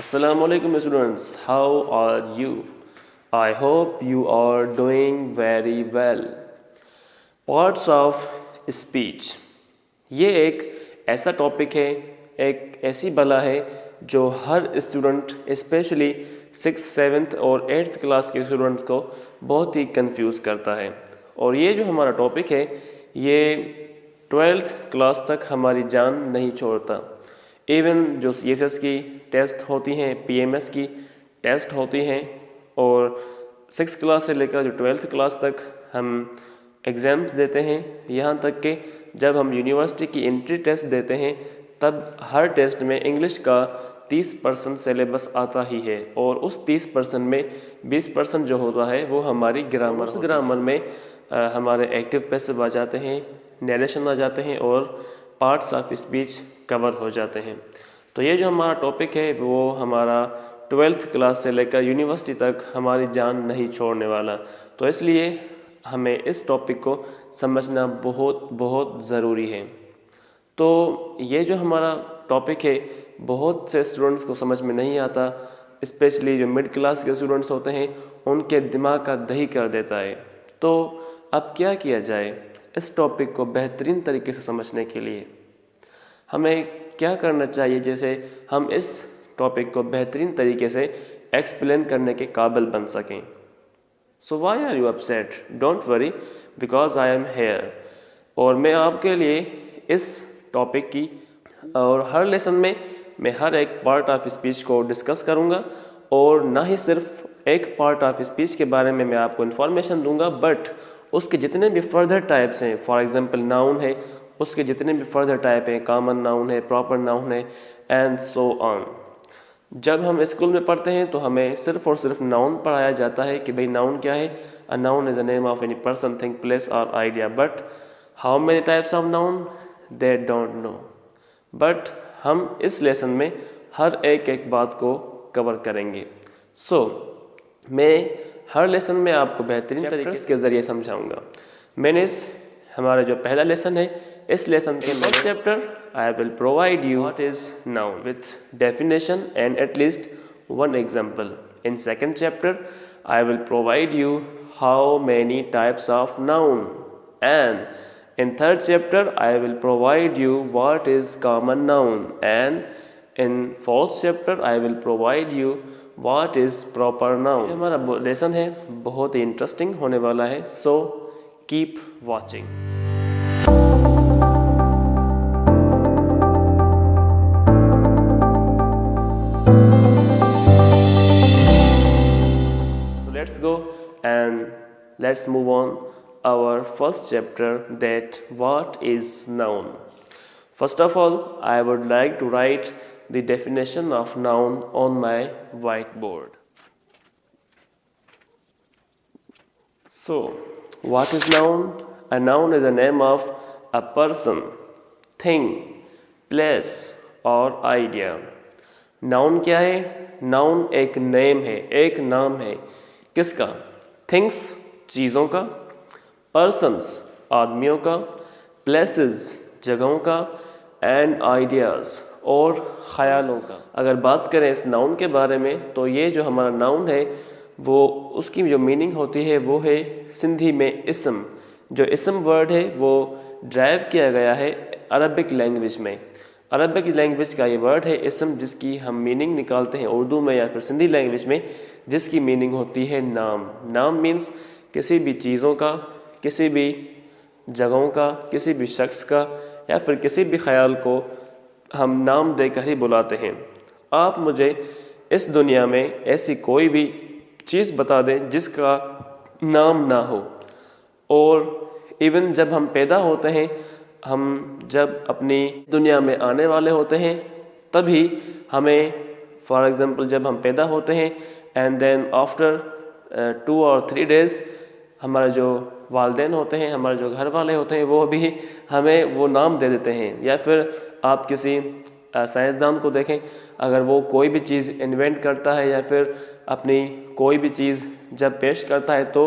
Assalamu alaikum students, how are you? I hope you are doing very well. Parts of speech. ये एक ऐसा topic है, एक ऐसी बला है जो हर स्टूडेंट स्पेशली 6th, 7th और 8th क्लास के स्टूडेंट्स को बहुत ही कंफ्यूज करता है। और ये जो हमारा टॉपिक है ये 12th क्लास तक हमारी जान नहीं छोड़ता। इवन जो CSS की टेस्ट होती हैं, PMS की टेस्ट होती हैं और 6th क्लास से लेकर जो 12th क्लास तक हम एग्ज़ाम्स देते हैं, यहाँ तक कि जब हम यूनिवर्सिटी की एंट्री टेस्ट देते हैं तब हर टेस्ट में इंग्लिश का 30% सिलेबस आता ही है और उस 30% में 20% जो होता है वो हमारी ग्रामर। उस ग्रामर में हमारे एक्टिव पैसिव आ जाते हैं, नरेशन आ जाते हैं और पार्ट्स ऑफ स्पीच कवर हो जाते हैं। तो ये जो हमारा टॉपिक है वो हमारा 12th क्लास से लेकर यूनिवर्सिटी तक हमारी जान नहीं छोड़ने वाला। तो इसलिए हमें इस टॉपिक को समझना बहुत बहुत ज़रूरी है। तो ये जो हमारा टॉपिक है बहुत से स्टूडेंट्स को समझ में नहीं आता, स्पेशली जो मिड क्लास के स्टूडेंट्स होते हैं उनके दिमाग का दही कर देता है। तो अब क्या किया जाए इस टॉपिक को बेहतरीन तरीके से समझने के लिए? हमें क्या करना चाहिए जैसे हम इस टॉपिक को बेहतरीन तरीके से एक्सप्लेन करने के काबिल बन सकें। So why are you upset? Don't worry because I am here. और मैं आपके लिए इस टॉपिक की और हर लेसन में मैं हर एक पार्ट ऑफ स्पीच को डिस्कस करूँगा और ना ही सिर्फ एक पार्ट ऑफ स्पीच के बारे में मैं आपको इन्फॉर्मेशन दूंगा, बट उसके जितने भी फर्दर टाइप्स हैं, फॉर एग्जांपल नाउन है, उसके जितने भी फर्दर टाइप हैं, कॉमन नाउन है, प्रॉपर नाउन है एंड सो ऑन। जब हम स्कूल में पढ़ते हैं तो हमें सिर्फ और सिर्फ नाउन पढ़ाया जाता है कि भाई नाउन क्या है। A noun is a name of any person, thing, place और idea, but how many types of noun they don't know. बट हम इस लेसन में हर एक बात को कवर करेंगे। सो मैं हर लेसन में आपको बेहतरीन तरीके के ज़रिए समझाऊंगा। मैंने इस हमारा जो पहला लेसन है इस लेसन के first chapter I will provide you what is noun with definition and at least one example. In second chapter I will provide you how many types of noun and in third chapter I will provide you what is common noun and in fourth chapter I will provide you what is proper noun। ये हमारा lesson है बहुत ही interesting होने वाला है, so keep watching। So let's go and let's move on our first chapter, that what is noun. First of all, I would like to write the definition of noun on my whiteboard. So, what is noun? A noun is a name of a person, thing, place or idea. Noun क्या है? Noun एक name है, एक नाम है। किसका? Things, चीज़ों का, पर्सन्स आदमियों का, प्लेसेस जगहों का एंड आइडियाज़ और ख़यालों का। अगर बात करें इस नाउन के बारे में तो ये जो हमारा नाउन है वो उसकी जो मीनिंग होती है वो है सिंधी में इसम। जो इसम वर्ड है वो ड्राइव किया गया है अरबिक लैंग्वेज में। अरबिक लैंग्वेज का ये वर्ड है इसम, जिसकी हम मीनिंग निकालते हैं उर्दू में या फिर सिंधी लैंग्वेज में, जिसकी मीनिंग होती है नाम। नाम मीन्स किसी भी चीज़ों का, किसी भी जगहों का, किसी भी शख्स का या फिर किसी भी ख्याल को हम नाम देकर ही बुलाते हैं। आप मुझे इस दुनिया में ऐसी कोई भी चीज़ बता दें जिसका नाम ना हो। और इवन जब हम पैदा होते हैं, हम जब अपनी दुनिया में आने वाले होते हैं तभी हमें, फॉर एग्ज़ाम्पल जब हम पैदा होते हैं एंड देन आफ्टर 2 और 3 डेज़ हमारे जो वालिदैन होते हैं, हमारे जो घर वाले होते हैं वो भी हमें वो नाम दे देते हैं। या फिर आप किसी साइंसदान को देखें, अगर वो कोई भी चीज़ इन्वेंट करता है या फिर अपनी कोई भी चीज़ जब पेश करता है तो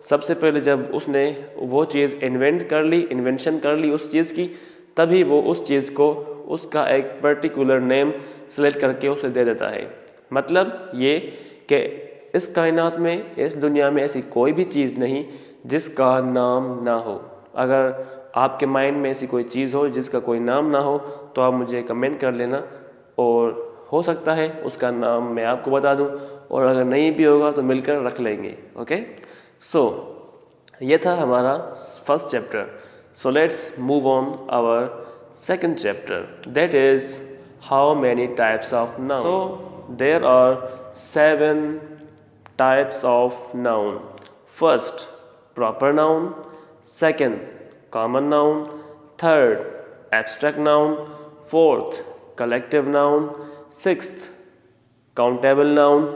सबसे पहले जब उसने वो चीज़ इन्वेंट कर ली, इन्वेंशन कर ली उस चीज़ की, तभी वो उस चीज़ को उसका एक पर्टिकुलर नेम सेलेक्ट करके उसे दे देता है। मतलब ये कि इस कायनात में, इस दुनिया में ऐसी कोई भी चीज़ नहीं जिसका नाम ना हो। अगर आपके माइंड में ऐसी कोई चीज़ हो जिसका कोई नाम ना हो तो आप मुझे कमेंट कर लेना, और हो सकता है उसका नाम मैं आपको बता दूं, और अगर नहीं भी होगा तो मिलकर रख लेंगे। ओके, सो ये था हमारा first chapter. So let's move on our second chapter, that is how many types of noun. So there are 7 types of noun. First, proper noun. Second, common noun. Third, abstract noun. Fourth, collective noun. Sixth, countable noun.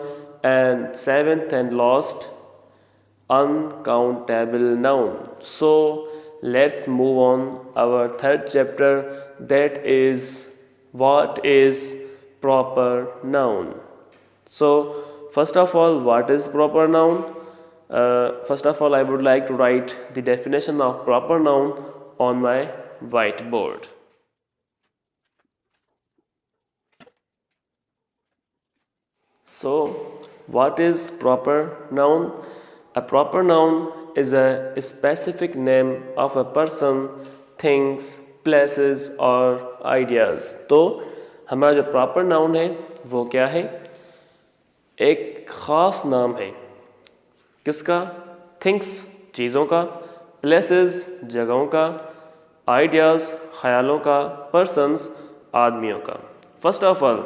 And seventh and last, uncountable noun. So let's move on our third chapter, that is what is proper noun. So first of all, what is proper noun? First of all, I would like to write the definition of proper noun on my whiteboard. So, what is proper noun? A proper noun is a specific name of a person, things, places or ideas. तो हमारा जो proper noun है वो क्या है? एक ख़ास नाम है, किसका? थिंग्स, चीज़ों का, प्लेसेस, जगहों का, आइडियाज़, ख्यालों का, पर्सन्स, आदमियों का। फर्स्ट ऑफ ऑल,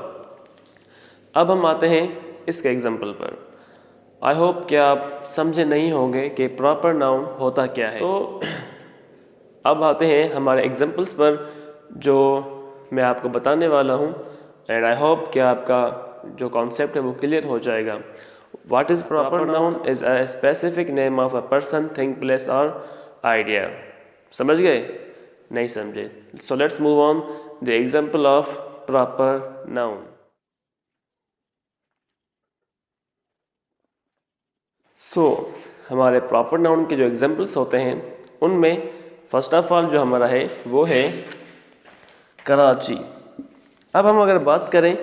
अब हम आते हैं इसके एग्जाम्पल पर। आई होप कि आप समझे नहीं होंगे कि प्रॉपर नाउन होता क्या है। तो अब आते हैं हमारे एग्जाम्पल्स पर जो मैं आपको बताने वाला हूँ, एंड आई होप कि आपका जो कॉन्सेप्ट है वो क्लियर हो जाएगा। What is proper noun is a specific name of a person, thing, place or idea. समझ गए? नहीं समझे? So let's move on the example of proper noun. So हमारे proper noun के जो examples होते हैं उनमें first of all जो हमारा है वो है कराची। अब हम अगर बात करें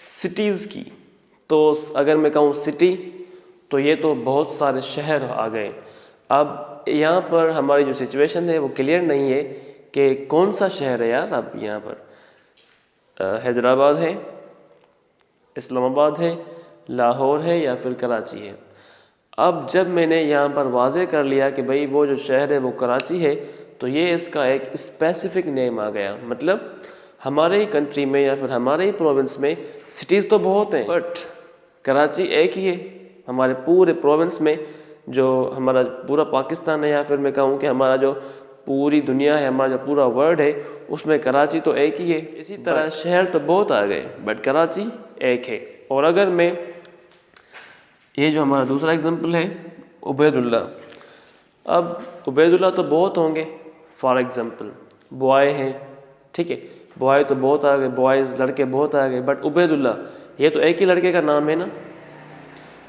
सिटीज़ की, तो अगर मैं कहूँ सिटी तो ये तो बहुत सारे शहर आ गए। अब यहाँ पर हमारी जो सिचुएशन है वो क्लियर नहीं है कि कौन सा शहर है यार। अब यहाँ पर हैदराबाद है, इस्लामाबाद है, लाहौर है या फिर कराची है। अब जब मैंने यहाँ पर वाज़े कर लिया कि भाई वो जो शहर है वो कराची है, तो ये इसका एक स्पेसिफिक नेम आ गया। मतलब हमारे ही कंट्री में या फिर हमारे ही प्रोविंस में सिटीज़ तो बहुत हैं, बट कराची एक ही है। हमारे पूरे प्रोविंस में जो हमारा पूरा पाकिस्तान है, या फिर मैं कहूँ कि हमारा जो पूरी दुनिया है, हमारा जो पूरा वर्ल्ड है, उसमें कराची तो एक ही है। इसी तरह शहर तो बहुत आ गए बट कराची एक है। और अगर मैं ये जो हमारा दूसरा एग्जांपल है उबैदुल्ला, अब उबैदुल्ला तो बहुत होंगे। फॉर एग्जांपल बॉय हैं, ठीक है, बॉय तो बहुत आ गए, बॉयज़ लड़के बहुत आ गए, बट उबैदुल्ला ये तो एक ही लड़के का नाम है ना,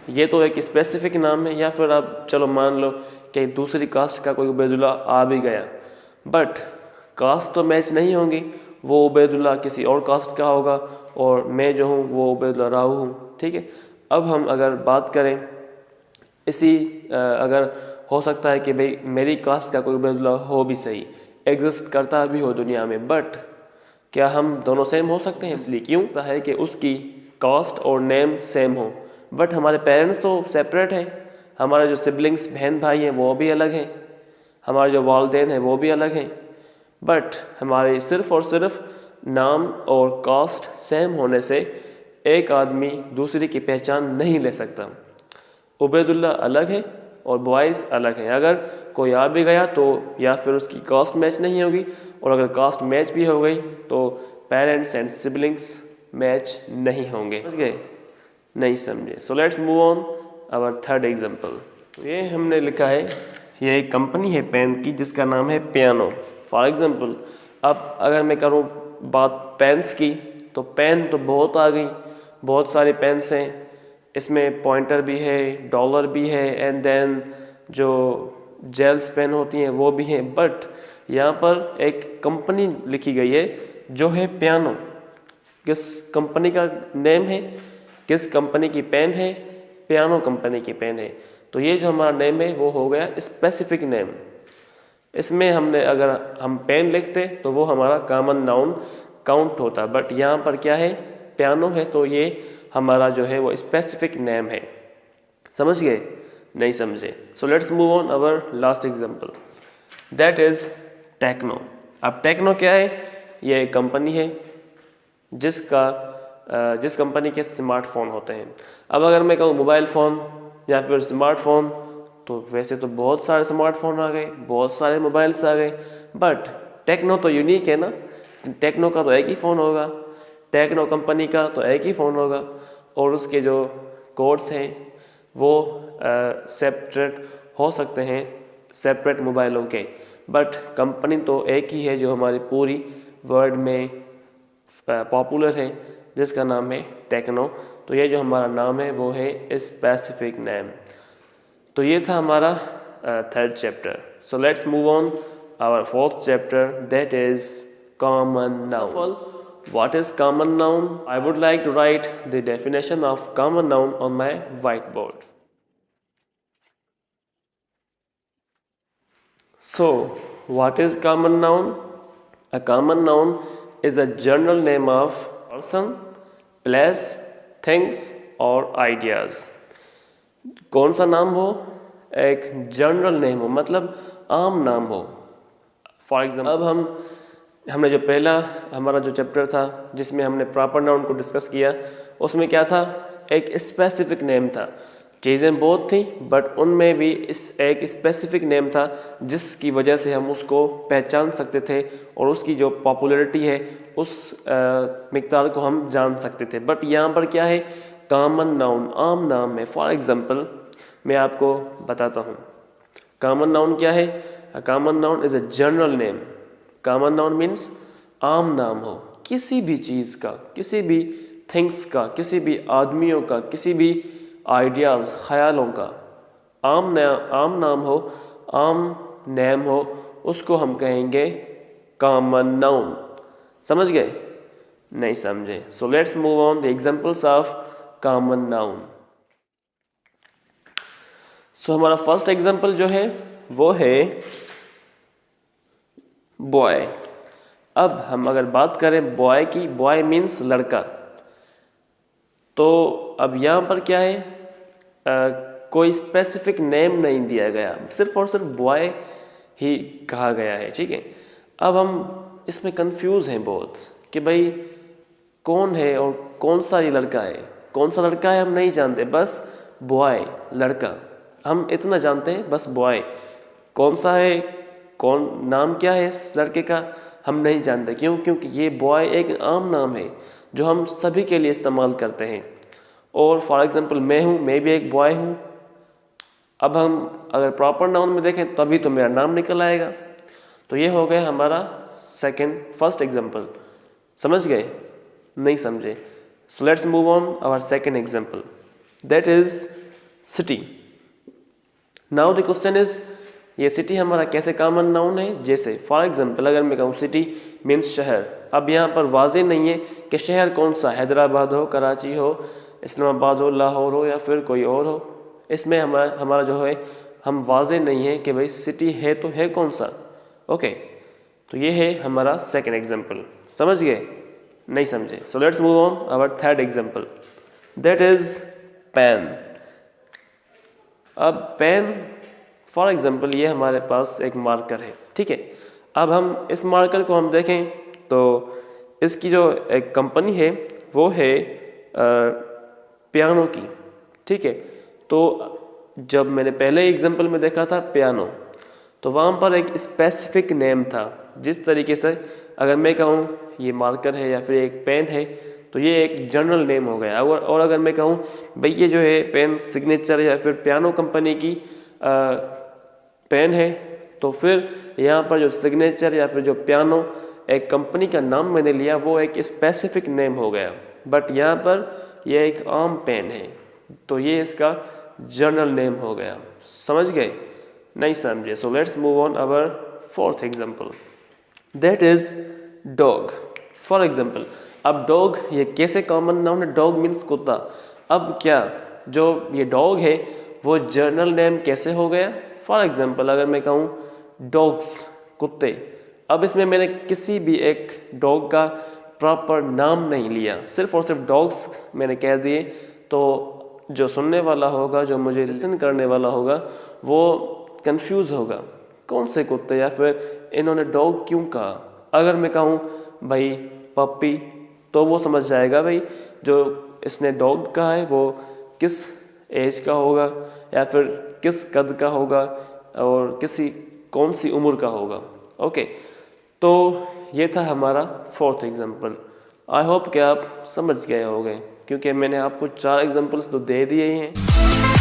ये तो एक स्पेसिफिक नाम है। या फिर आप चलो मान लो कि दूसरी कास्ट का कोई उबैदुल्ला आ भी गया, बट कास्ट तो मैच नहीं होंगी। वो उबैदुल्ला किसी और कास्ट का होगा और मैं जो हूँ वो उबैदुल्ला राहू हूँ, ठीक है। अब हम अगर बात करें इसी अगर हो सकता है कि भाई मेरी कास्ट का कोई उबैदुल्ला हो भी सही, एग्जिस्ट करता भी हो दुनिया में, बट क्या हम दोनों सेम हो सकते हैं? इसलिए क्यों है कि उसकी कास्ट और नेम सेम हो, बट हमारे पेरेंट्स तो सेपरेट हैं। हमारे जो सिबलिंग्स बहन भाई हैं वो भी अलग हैं, हमारे जो वालिदैन हैं वो भी अलग हैं, बट हमारे सिर्फ़ और सिर्फ नाम और कास्ट सेम होने से एक आदमी दूसरे की पहचान नहीं ले सकता। उबैदुल्ला अलग है और बॉयज़ अलग हैं। अगर कोई आ भी गया तो या फिर उसकी कास्ट मैच नहीं होगी, और अगर कास्ट मैच भी हो गई तो पेरेंट्स एंड सिबलिंग्स मैच नहीं होंगे। समझ गए? नहीं समझे? So let's move on our third example. तो ये हमने लिखा है, ये एक कंपनी है पेन की जिसका नाम है पियानो। फॉर एग्जांपल अब अगर मैं करूँ बात पेन्स की, तो पेन तो बहुत आ गई, बहुत सारे पेन्स हैं। इसमें पॉइंटर भी है, डॉलर भी है, एंड देन जो जेल्स पेन होती हैं वो भी हैं, बट यहाँ पर एक कंपनी लिखी गई है जो है पियानो। किस कंपनी का नेम है? किस कंपनी की पेन है? पियानो कंपनी की पेन है। तो ये जो हमारा नेम है वो हो गया स्पेसिफिक नेम। इसमें हमने अगर हम पेन लिखते तो वो हमारा कॉमन नाउन काउंट होता, बट यहाँ पर क्या है, पियानो है, तो ये हमारा जो है वो स्पेसिफिक नेम है। समझ गए? नहीं समझे? So let's move on our last example, that is techno. अब टेक्नो क्या है? ये एक कंपनी है जिस कंपनी के स्मार्टफोन होते हैं। अब अगर मैं कहूँ मोबाइल फ़ोन या फिर स्मार्टफोन, तो वैसे तो बहुत सारे स्मार्टफोन आ गए, बहुत सारे मोबाइल्स आ गए, बट टेक्नो तो यूनिक है ना। टेक्नो का तो एक ही फ़ोन होगा, टेक्नो कंपनी का तो एक ही फ़ोन होगा, और उसके जो कोड्स हैं वो सेपरेट हो सकते हैं सेपरेट मोबाइलों के, बट कंपनी तो एक ही है जो हमारी पूरी वर्ल्ड में पॉपुलर है, जिसका नाम है टेक्नो। तो ये जो हमारा नाम है वो है स्पेसिफिक नेम। तो ये था हमारा third chapter. So let's move on our fourth chapter, that is common noun. What is common noun? I would like to write the definition of common noun on my whiteboard. So, what is common noun? A common noun is a general name of person, place, things or ideas. कौन सा नाम हो? एक general name हो, मतलब आम नाम हो। फॉर एग्जाम्पल, अब हमने जो पहला हमारा जो चैप्टर था जिसमें हमने प्रॉपर नाउन को डिस्कस किया, उसमें क्या था? एक स्पेसिफिक नेम था। चीज़ें बहुत थी, बट उनमें भी इस एक स्पेसिफिक नेम था जिसकी वजह से हम उसको पहचान सकते थे और उसकी जो पॉपुलैरिटी है उस मिकदार को हम जान सकते थे। बट यहाँ पर क्या है? कॉमन नाउन, आम नाम है। फॉर एग्जाम्पल मैं आपको बताता हूँ कॉमन नाउन क्या है। Common noun is a general name. Common noun means आम नाम हो किसी भी चीज़ का, किसी भी थिंग्स का, किसी भी आदमियों का, किसी भी आइडियाज़, ख्यालों का आम नाम हो, आम नेम हो, उसको हम कहेंगे कॉमन नाउन। समझ गए? नहीं समझे? So let's move on the examples of common noun. So हमारा फर्स्ट एग्जांपल जो है वो है बॉय। अब हम अगर बात करें बॉय की, बॉय मीन्स लड़का, तो अब यहाँ पर क्या है? कोई स्पेसिफिक नेम नहीं दिया गया, सिर्फ और सिर्फ बॉय ही कहा गया है। ठीक है, अब हम इसमें कंफ्यूज हैं बहुत कि भाई कौन है और कौन सा ये लड़का है, कौन सा लड़का है हम नहीं जानते, बस बॉय लड़का हम इतना जानते हैं, बस बॉय। कौन सा है, कौन नाम क्या है इस लड़के का, हम नहीं जानते। क्यों? क्योंकि ये बॉय एक आम नाम है जो हम सभी के लिए इस्तेमाल करते हैं। और फॉर एग्जांपल मैं हूँ, मैं भी एक बॉय हूँ। अब हम अगर प्रॉपर नाउन में देखें तभी तो मेरा नाम निकल आएगा। तो ये हो गया हमारा फर्स्ट एग्जांपल। समझ गए? नहीं समझे? So let's move on our second example, that is city. Now the question is, ये सिटी हमारा कैसे कॉमन नाउन है? जैसे फॉर एग्जांपल अगर मैं कहूँ सिटी मीन्स शहर, अब यहाँ पर वाज़ेह नहीं है कि शहर कौन सा, हैदराबाद हो, कराची हो, इस्लामाबाद हो, लाहौर हो या फिर कोई और हो। इसमें हमारा जो है हम वाज़ेह नहीं है कि भाई सिटी है तो है कौन सा। ओके, तो ये है हमारा सेकेंड एग्जाम्पल। समझ गए? नहीं समझे? So let's move on our third example, that is pen. अब पेन फॉर एग्जाम्पल ये हमारे पास एक मार्कर है। ठीक है, अब हम इस मार्कर को हम देखें तो इसकी जो एक कंपनी है वो है पियानो की। ठीक है, तो जब मैंने पहले एग्जाम्पल में देखा था पियानो, तो वहाँ पर एक स्पेसिफिक नेम था। जिस तरीके से अगर मैं कहूँ ये मार्कर है या फिर एक पेन है तो ये एक जनरल नेम हो गया। और अगर मैं कहूँ भाई ये जो है पेन सिग्नेचर या फिर पियानो कंपनी की पेन है, तो फिर यहाँ पर जो सिग्नेचर या फिर जो पियानो एक कंपनी का नाम मैंने लिया वो एक स्पेसिफिक नेम हो गया। बट यहाँ पर यह एक आम पेन है तो ये इसका जनरल नेम हो गया। समझ गए? नहीं समझे? So let's move on our fourth example, that is dog. For example अब डॉग ये कैसे कॉमन नाउन है? डॉग मीन्स कुत्ता। अब क्या जो ये डॉग है वो जर्नल नेम कैसे हो गया? फॉर एग्जाम्पल अगर मैं कहूँ डॉग्स, कुत्ते, अब इसमें मैंने किसी भी एक डॉग का प्रॉपर नाम नहीं लिया, सिर्फ और सिर्फ डॉग्स मैंने कह दिए, तो जो सुनने वाला होगा, जो मुझे लिसन करने वाला होगा, वो कंफ्यूज होगा कौन से कुत्ते या फिर इन्होंने डॉग क्यों कहा। अगर मैं कहूँ भाई पप्पी, तो वो समझ जाएगा भाई जो इसने डॉग कहा है वो किस एज का होगा या फिर किस कद का होगा और कौन सी उम्र का होगा। ओके, तो ये था हमारा फोर्थ एग्जाम्पल। आई होप कि आप समझ गए होंगे, क्योंकि मैंने आपको 4 एग्जाम्पल्स तो दे दिए ही हैं।